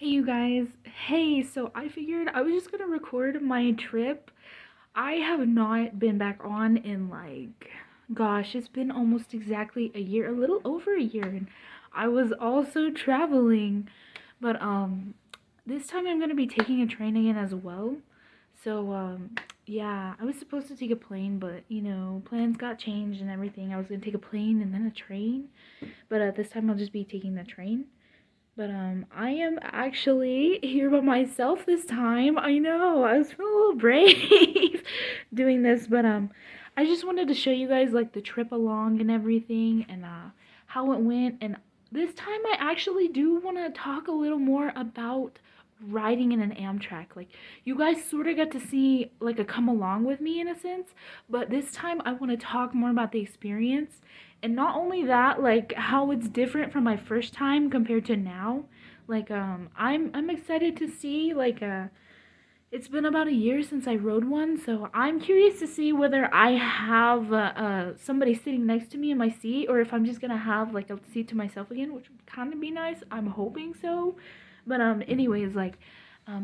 You guys, hey, so I figured I was just gonna record my trip. I have not been back on in gosh, it's been almost exactly a year, a little over a year, and I was also traveling. But this time I'm gonna be taking a train again as well. So yeah, I was supposed to take a plane, but plans got changed and everything. I was gonna take a plane and then a train, but this time I'll just be taking the train. But I am actually here by myself this time. I know, I was feeling a little brave doing this, but I just wanted to show you guys like the trip along and everything and how it went. And this time I actually do want to talk a little more about riding in an Amtrak. Like you guys sort of got to see like a come along with me in a sense, but this time I want to talk more about the experience. And not only that, like how it's different from my first time compared to now. Like I'm excited to see it's been about a year since I rode one, so I'm curious to see whether I have somebody sitting next to me in my seat, or if I'm just gonna have like a seat to myself again, which would kind of be nice. I'm hoping so. But anyways,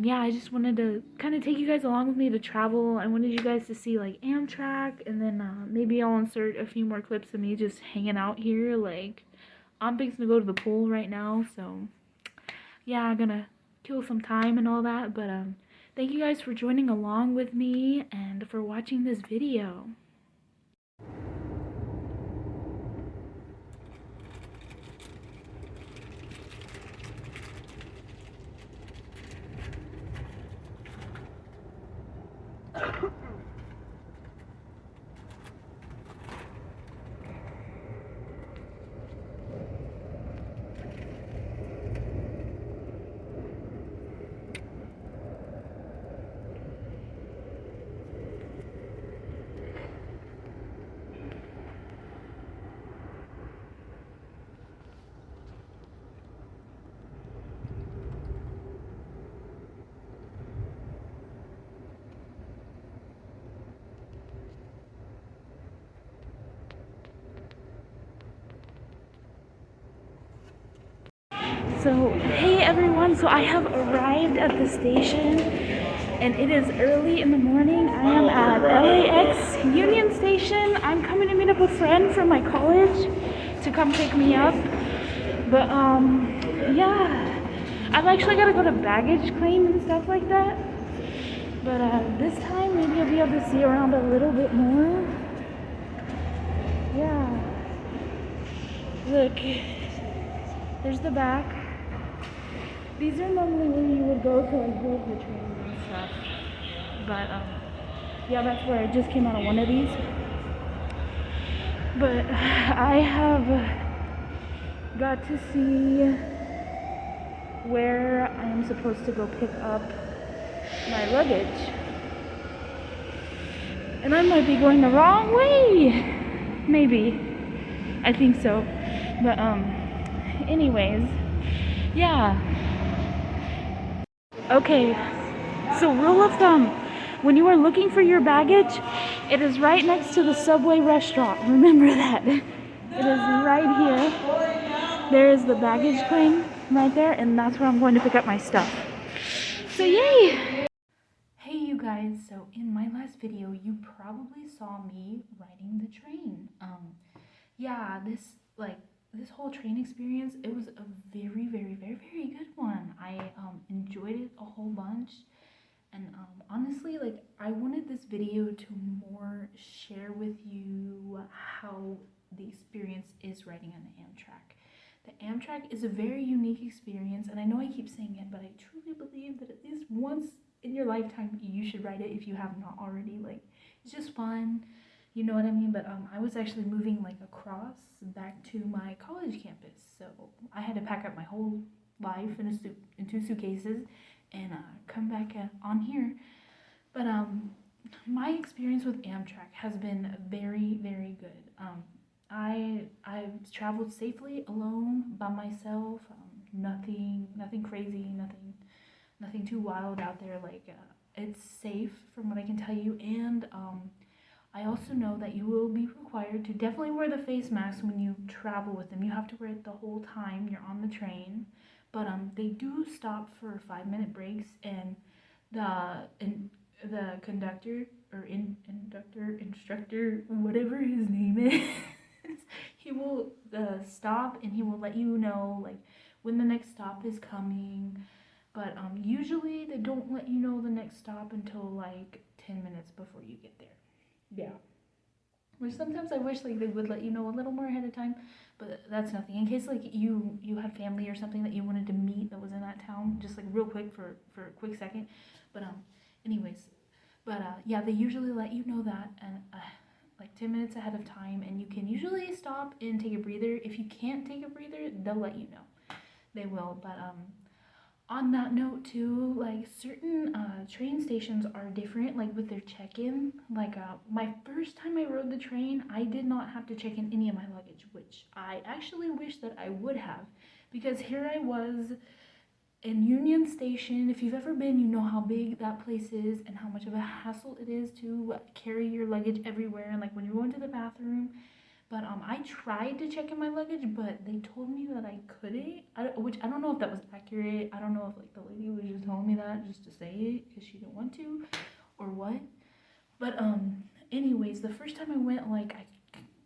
yeah, I just wanted to kind of take you guys along with me to travel. I wanted you guys to see like Amtrak, and then maybe I'll insert a few more clips of me just hanging out here. Like I'm fixing to go to the pool right now, so yeah, I'm gonna kill some time and all that. But thank you guys for joining along with me and for watching this video. So, hey everyone, so I have arrived at the station and it is early in the morning. I am at LAX Union Station. I'm coming to meet up a friend from my college to come pick me up. But, yeah, I've actually got to go to baggage claim and stuff like that. But this time maybe I'll be able to see around a little bit more. Yeah. Look, there's the back. These are normally where you would go to like board the trains and stuff. But yeah, that's where I just came out of one of these. But I have got to see where I am supposed to go pick up my luggage. And I might be going the wrong way. Maybe. I think so. But anyways, yeah. Okay, so rule of thumb, when you are looking for your baggage, it is right next to the Subway restaurant. Remember that. It is right here. There is the baggage claim right there, and that's where I'm going to pick up my stuff. So yay! Hey you guys, so in my last video, you probably saw me riding the train. Yeah, this whole train experience, it was a very, very, very, very good one. I enjoyed it a whole bunch. And honestly, like I wanted this video to more share with you how the experience is riding on the Amtrak. The Amtrak is a very unique experience, and I know I keep saying it, but I truly believe that at least once in your lifetime you should ride it if you have not already. Like it's just fun. You know what I mean? But I was actually moving like across back to my college campus, so I had to pack up my whole life in 2 suitcases and come back on here. But my experience with Amtrak has been very, very good. I've traveled safely alone by myself. Nothing crazy, nothing too wild out there. It's safe from what I can tell you, and I also know that you will be required to definitely wear the face mask when you travel with them. You have to wear it the whole time you're on the train. but they do stop for 5-minute breaks, and the conductor or inductor instructor, whatever his name is, he will stop and he will let you know like when the next stop is coming. But usually they don't let you know the next stop until like 10 minutes before you get there. Yeah. Which sometimes I wish like they would let you know a little more ahead of time, but that's nothing. In case like you had family or something that you wanted to meet that was in that town, just like real quick for a quick second. But anyways, but yeah, they usually let you know that, and like 10 minutes ahead of time, and you can usually stop and take a breather. If you can't take a breather, they'll let you know. They will, but on that note too, like certain train stations are different, like with their check-in. Like my first time I rode the train, I did not have to check in any of my luggage, which I actually wish that I would have, because here I was in Union Station. If you've ever been, you know how big that place is and how much of a hassle it is to carry your luggage everywhere, and like when you're going to the bathroom. But I tried to check in my luggage, but they told me that I couldn't, which I don't know if that was accurate. I don't know if like the lady was just telling me that just to say it because she didn't want to, or what. But anyways, the first time I went, like I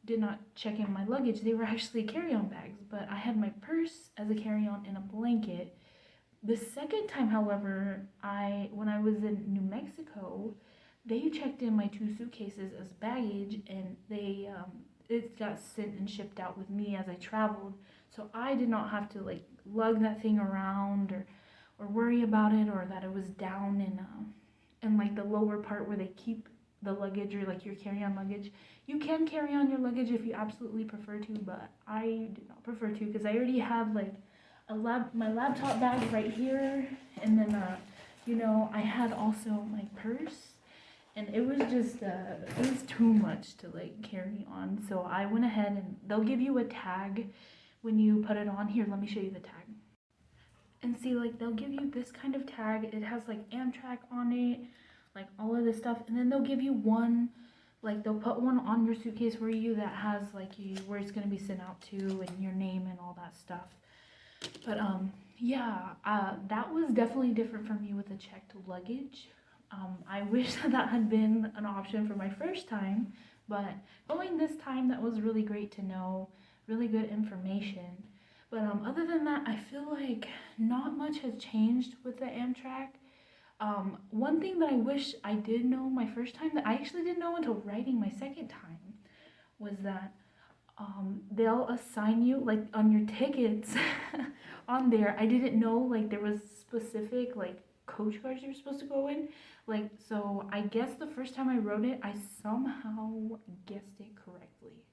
did not check in my luggage. They were actually carry-on bags, but I had my purse as a carry-on and a blanket. The second time, however, when I was in New Mexico, they checked in my 2 suitcases as baggage, and it got sent and shipped out with me as I traveled. So I did not have to like lug that thing around or worry about it, or that it was down in like the lower part where they keep the luggage, or like your carry-on luggage. You can carry on your luggage if you absolutely prefer to, but I did not prefer to because I already have like my laptop bag right here, and then I had also my purse, and it was just it was too much to like carry on. So I went ahead, and they'll give you a tag when you put it on. Here, let me show you the tag. And see, like they'll give you this kind of tag. It has like Amtrak on it, like all of this stuff, and then they'll give you one, like they'll put one on your suitcase for you that has like where it's gonna be sent out to, and your name and all that stuff. But yeah, that was definitely different for me with the checked luggage. I wish that had been an option for my first time, but going this time, that was really great to know, really good information. But other than that, I feel like not much has changed with the Amtrak. One thing that I wish I did know my first time that I actually didn't know until riding my second time was that they'll assign you like on your tickets on there. I didn't know like there was specific like coach cars you're supposed to go in. Like, so I guess the first time I wrote it, I somehow guessed it correctly.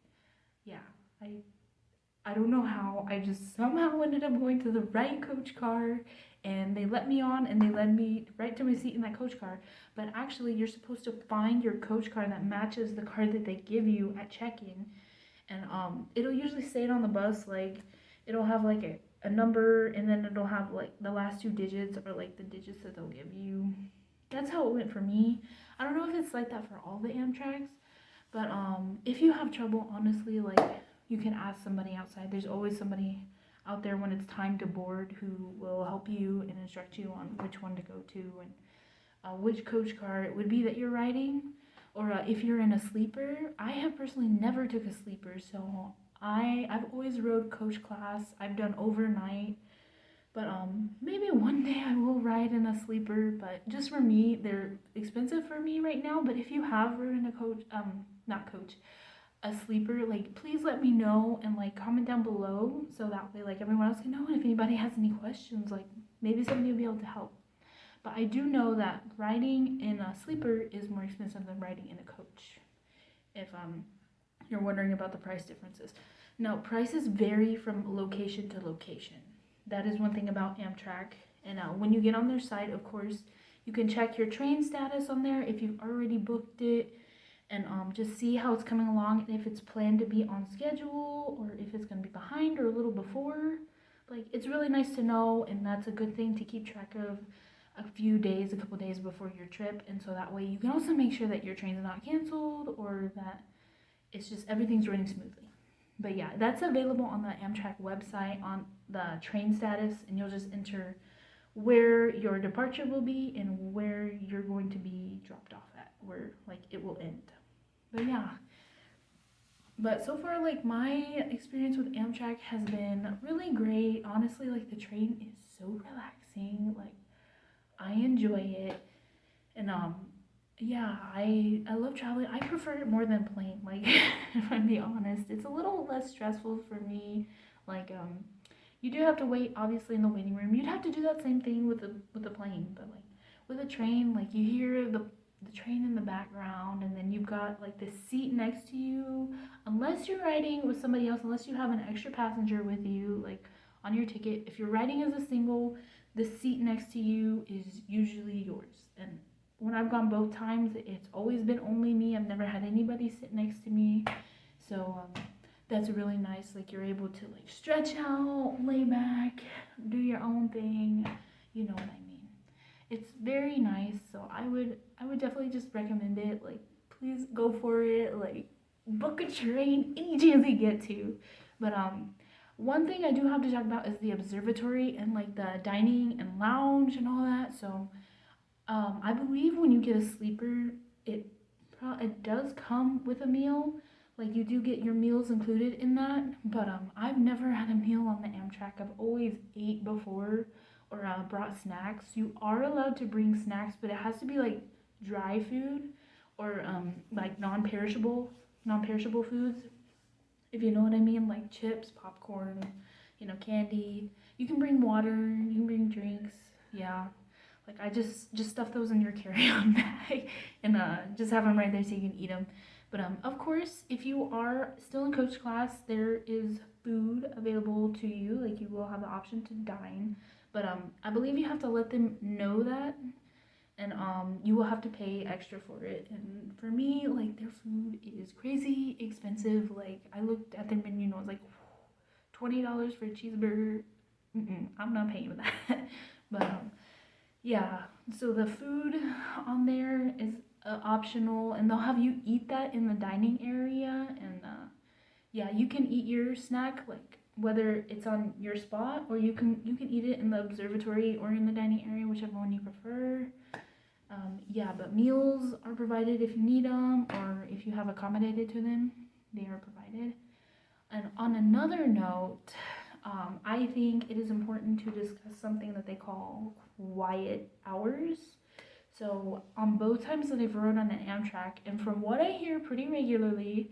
Yeah, I don't know how. I just somehow ended up going to the right coach car, and they let me on, and they led me right to my seat in that coach car. But actually, you're supposed to find your coach car that matches the car that they give you at check-in, and it'll usually say it on the bus, like it'll have like a number, and then it'll have like the last 2 digits, or like the digits that they'll give you. That's how it went for me. I don't know if it's like that for all the Amtraks, but if you have trouble, honestly, like you can ask somebody outside. There's always somebody out there when it's time to board who will help you and instruct you on which one to go to, and which coach car it would be that you're riding. Or if you're in a sleeper, I have personally never took a sleeper, so I've always rode coach class. I've done overnight, but maybe one day I will ride in a sleeper. But just for me, they're expensive for me right now. But if you have ridden a coach, not coach, a sleeper, like please let me know, and like comment down below, so that way like everyone else can know. And if anybody has any questions, like maybe somebody will be able to help. But I do know that riding in a sleeper is more expensive than riding in a coach, if you're wondering about the price differences. Now, prices vary from location to location. That is one thing about Amtrak. And when you get on their site, of course, you can check your train status on there if you've already booked it, and just see how it's coming along, and if it's planned to be on schedule, or if it's going to be behind or a little before. Like, it's really nice to know, and that's a good thing to keep track of a couple days before your trip, and so that way you can also make sure that your train's not canceled, or that it's just everything's running smoothly. But yeah, that's available on the Amtrak website. the train status, and you'll just enter where your departure will be and where you're going to be dropped off at, where like it will end. But yeah, but so far, like my experience with Amtrak has been really great. Honestly, like the train is so relaxing. Like I enjoy it, and yeah, I love traveling. I prefer it more than plane. Like if I'm being honest, it's a little less stressful for me. Like you do have to wait obviously in the waiting room. You'd have to do that same thing with the plane, but like with a train, like you hear the train in the background, and then you've got like the seat next to you. Unless you're riding with somebody else, unless you have an extra passenger with you, like on your ticket, if you're riding as a single, the seat next to you is usually yours. And when I've gone both times, it's always been only me. I've never had anybody sit next to me. So that's really nice. Like you're able to like stretch out, lay back, do your own thing. You know what I mean. It's very nice. So I would definitely just recommend it. Like please go for it. Like book a train any chance you get to. But one thing I do have to talk about is the observatory and like the dining and lounge and all that. So I believe when you get a sleeper, it it does come with a meal. Like you do get your meals included in that. But I've never had a meal on the Amtrak. I've always ate before or brought snacks. You are allowed to bring snacks, but it has to be like dry food or like non-perishable foods. If you know what I mean, like chips, popcorn, candy. You can bring water. You can bring drinks. Yeah. Like I just stuff those in your carry-on bag and just have them right there so you can eat them. But of course, if you are still in coach class, there is food available to you. Like you will have the option to dine. But I believe you have to let them know that, and you will have to pay extra for it. And for me, like their food is crazy expensive. Like I looked at their menu and I was like, $20 for a cheeseburger. I'm not paying for that. But yeah, so the food on there is optional, and they'll have you eat that in the dining area. And yeah, you can eat your snack like whether it's on your spot or you can eat it in the observatory or in the dining area, whichever one you prefer. Yeah, but meals are provided if you need them or if you have accommodated to them, they are provided. And on another note, I think it is important to discuss something that they call quiet hours. So, on both times that I've rode on an Amtrak, and from what I hear pretty regularly,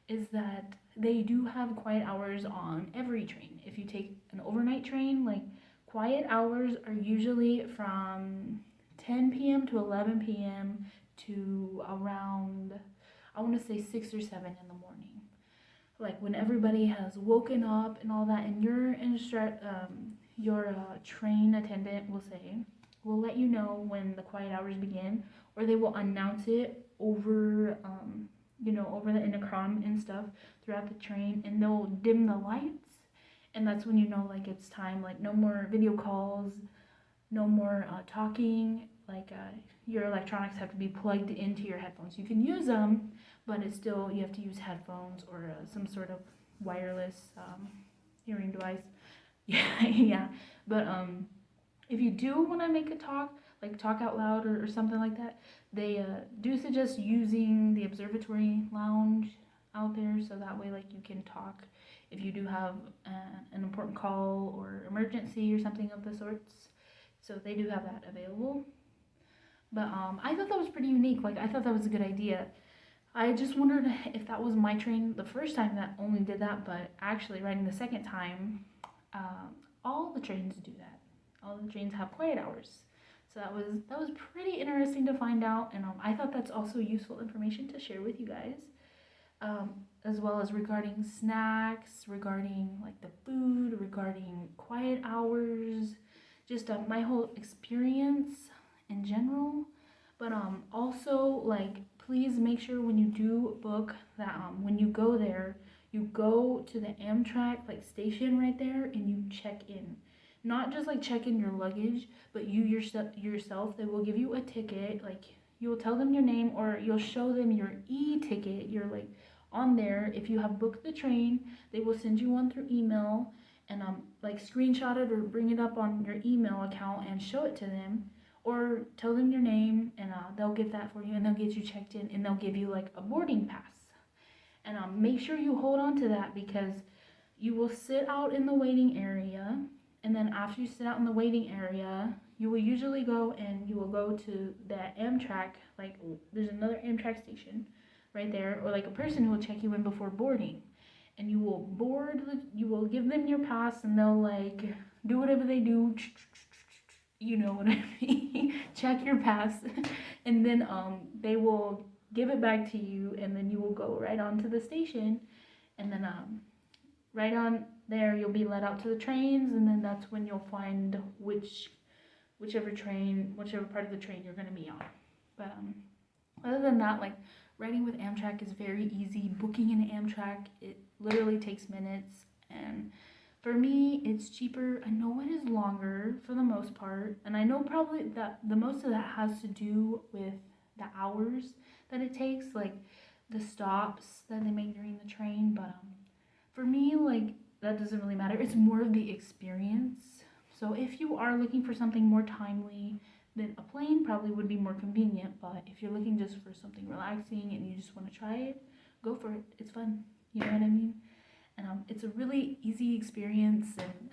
is that they do have quiet hours on every train. If you take an overnight train, like quiet hours are usually from 10 p.m. to 11 p.m. to around, I want to say 6 or 7 in the morning, like when everybody has woken up and all that, and your train attendant will let you know when the quiet hours begin, or they will announce it over over the intercom and stuff throughout the train, and they'll dim the lights, and that's when you know like it's time. Like no more video calls, no more talking. Like your electronics have to be plugged into your headphones. You can use them, but it's still you have to use headphones or some sort of wireless hearing device. Yeah, yeah. But if you do want to make a talk, like talk out loud or something like that, they do suggest using the observatory lounge out there, so that way like you can talk if you do have an important call or emergency or something of the sorts. So they do have that available. But I thought that was pretty unique. Like I thought that was a good idea. I just wondered if that was my train the first time that only did that, but actually riding the second time, all the trains do that. All the trains have quiet hours. So that was pretty interesting to find out, and I thought that's also useful information to share with you guys, as well as regarding snacks, regarding like the food, regarding quiet hours, just my whole experience in general. But also like please make sure when you do book that when you go there, you go to the Amtrak like station right there and you check in. Not just like check in your luggage, but you yourself. They will give you a ticket. Like you'll tell them your name or you'll show them your e-ticket. You're like on there. If you have booked the train, they will send you one through email, and like screenshot it or bring it up on your email account and show it to them, or tell them your name, and they'll get that for you, and they'll get you checked in, and they'll give you like a boarding pass. And make sure you hold on to that, because you will sit out in the waiting area, and then after you sit out in the waiting area, you will usually go and you will go to that Amtrak, like there's another Amtrak station right there, or like a person who will check you in before boarding. And you will you will give them your pass, and they'll like do whatever they do, you know what I mean, check your pass, and then they will give it back to you, and then you will go right on to the station, and then right on there you'll be let out to the trains, and then that's when you'll find whichever part of the train you're going to be on. But other than that, like, riding with Amtrak is very easy. Booking an Amtrak, it literally takes minutes, and for me it's cheaper. I know it is longer for the most part, and I know probably that the most of that has to do with the hours that it takes, like the stops that they make during the train. But for me, like, that doesn't really matter. It's more of the experience. So if you are looking for something more timely, then a plane probably would be more convenient. But if you're looking just for something relaxing and you just want to try it, go for it. It's fun. You know what I mean? And it's a really easy experience, and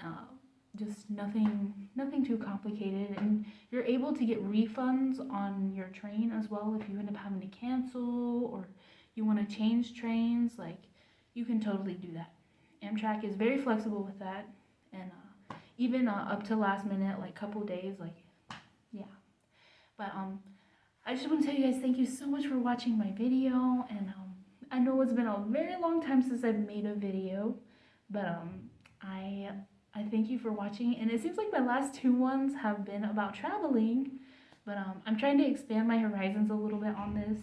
just nothing too complicated. And you're able to get refunds on your train as well if you end up having to cancel, or you want to change trains. Like, you can totally do that. Amtrak is very flexible with that, and even up to last minute, like couple days, like, yeah. But I just want to tell you guys, thank you so much for watching my video, and I know it's been a very long time since I've made a video, but I thank you for watching. And it seems like my last two ones have been about traveling, but I'm trying to expand my horizons a little bit on this,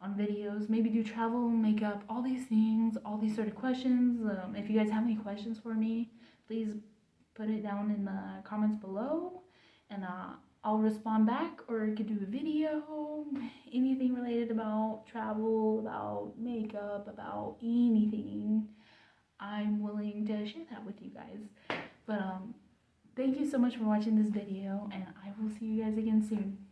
on videos, maybe do travel, makeup, all these things, all these sort of questions. If you guys have any questions for me, please put it down in the comments below, and I'll respond back, or I could do a video, anything related about travel, about makeup, about anything. I'm willing to share that with you guys. But thank you so much for watching this video, and I will see you guys again soon.